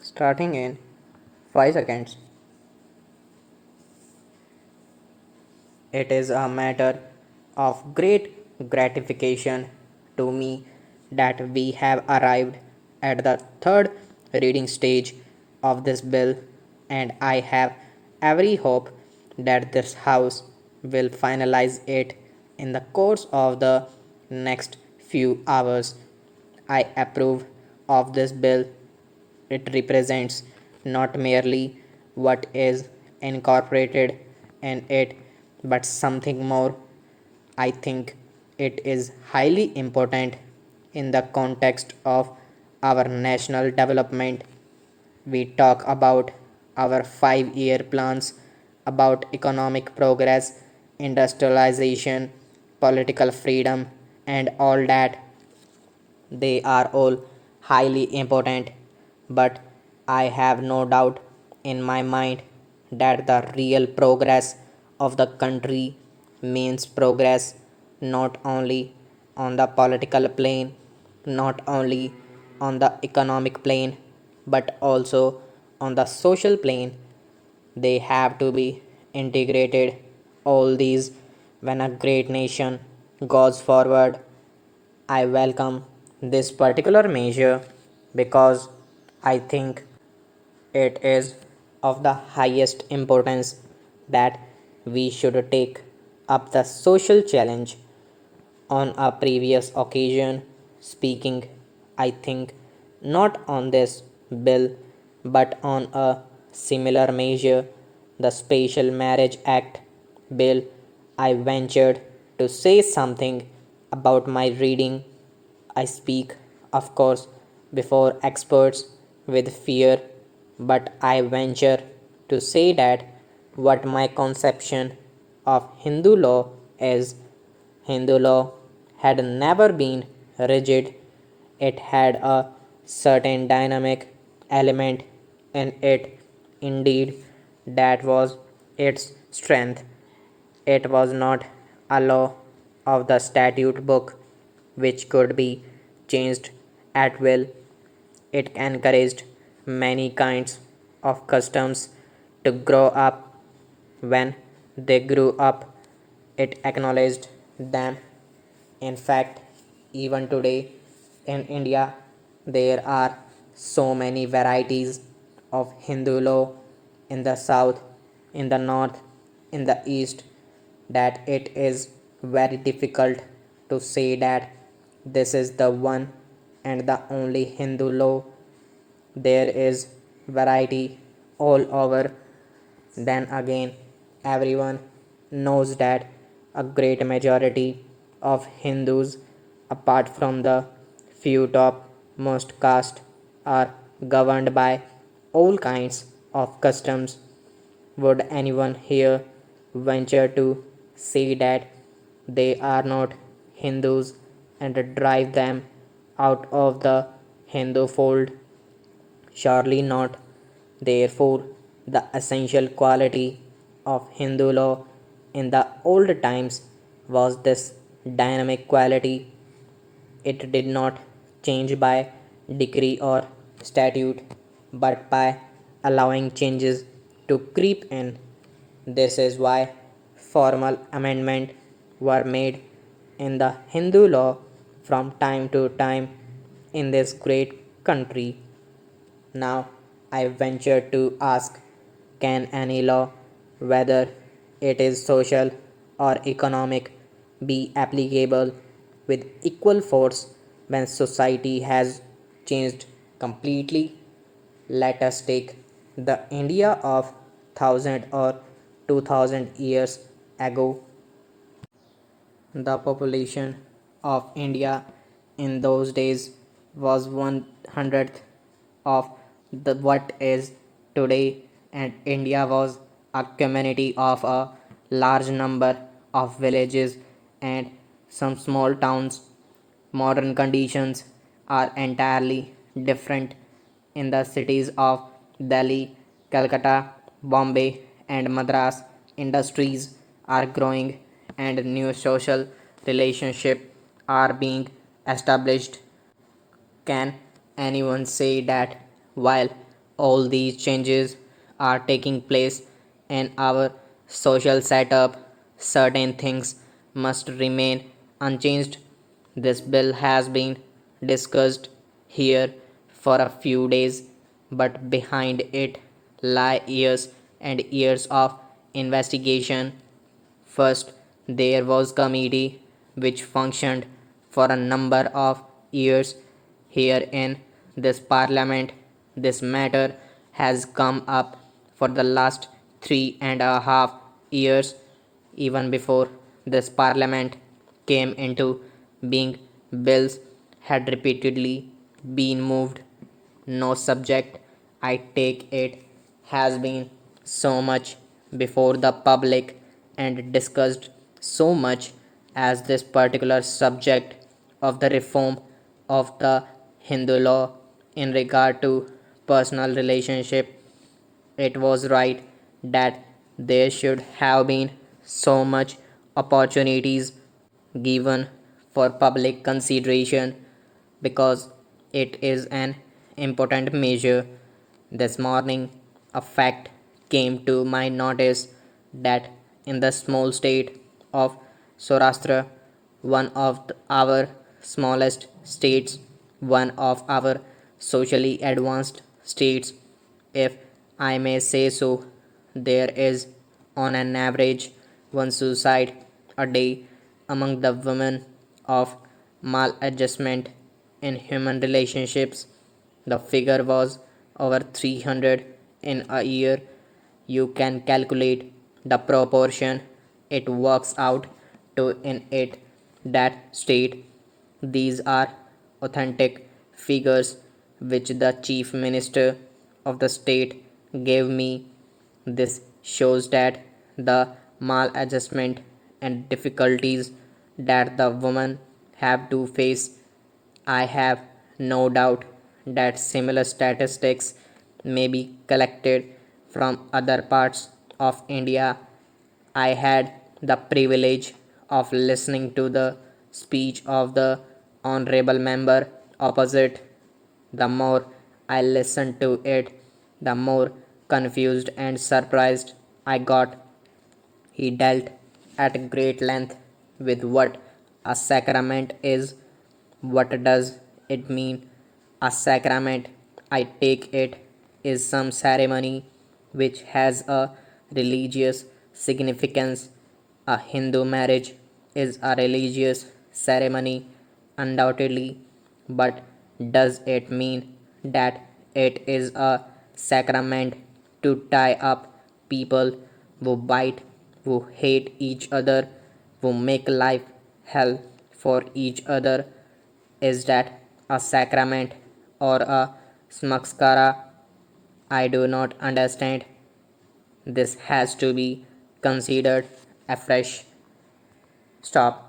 Starting in 5 seconds. It is a matter of great gratification to me that we have arrived at the third reading stage of this bill, and I have every hope that this House will finalize it in the course of the next few hours. I approve of this bill. It represents not merely what is incorporated in it, but something more. I think it is highly important in the context of our national development. We talk about our 5 year plans, about economic progress, industrialization, political freedom, and all that. They are all highly important, but I have no doubt in my mind that the real progress of the country means progress not only on the political plane, not only on the economic plane, but also on the social plane. They have to be integrated. All these, when a great nation goes forward, I welcome this particular measure because I think it is of the highest importance that we should take up the social challenge. On a previous occasion, speaking, I think, not on this bill but on a similar measure, the Special Marriage Act bill, I ventured to say something about my reading. I speak, of course, before experts with fear, but I venture to say that what my conception of Hindu law is. Hindu law had never been rigid, it had a certain dynamic element in it. Indeed, that was its strength. It was not a law of the statute book which could be changed at will. It encouraged many kinds of customs to grow up. When they grew up, it acknowledged them. In fact, even today in India, there are so many varieties of Hindu law in the south, in the north, in the east, that it is very difficult to say that this is the one and the only Hindu law. There is variety all over. Then again, everyone knows that a great majority of Hindus, apart from the few topmost caste, are governed by all kinds of customs. Would anyone here venture to say that they are not Hindus and drive them out of the Hindu fold? Surely not. Therefore, the essential quality of Hindu law in the old times was this dynamic quality. It did not change by decree or statute, but by allowing changes to creep in. This is why formal amendments were made in the Hindu law from time to time in this great country. Now, I venture to ask, can any law, whether it is social or economic, be applicable with equal force when society has changed completely? Let us take the India of 1000 or 2000 years ago. The population of India in those days was 1/100th of what is today, and India was a community of a large number of villages and some small towns. Modern conditions are entirely different in the cities of Delhi, Calcutta, Bombay, and Madras. Industries are growing and new social relationships are being established. Can anyone say that while All these changes are taking place in our social setup. Certain things must remain unchanged. This bill has been discussed here for a few days, but behind it lie years and years of investigation. First, there was committee which functioned for a number of years here in this parliament. This matter has come up for the last 3.5 years. Even before this parliament came into being, bills had repeatedly been moved. No subject, I take it, has been so much before the public and discussed so much as this particular subject of the reform of the Hindu law in regard to personal relationship. It was right that there should have been so much opportunities given for public consideration because it is an important measure. This morning, a fact came to my notice that in the small state of Saurashtra, one of our smallest states, one of our socially advanced states, if I may say so, there is on an average one suicide a day among the women of maladjustment in human relationships. The figure was over 300 in a year. You can calculate the proportion it works out to in it that state. These are authentic figures which the chief minister of the state gave me. This shows that the maladjustment and difficulties that the women have to face. I have no doubt that similar statistics may be collected from other parts of India. I had the privilege of listening to the speech of the honorable member opposite. The more I listened to it, the more confused and surprised I got. He dealt at great length with what a sacrament is. What does it mean? A sacrament, I take it, is some ceremony which has a religious significance. A Hindu marriage is a religious ceremony, undoubtedly, but does it mean that it is a sacrament to tie up people who bite, who hate each other, who make life hell for each other? Is that a sacrament or a smakskara? I do not understand. This has to be considered afresh. Stop.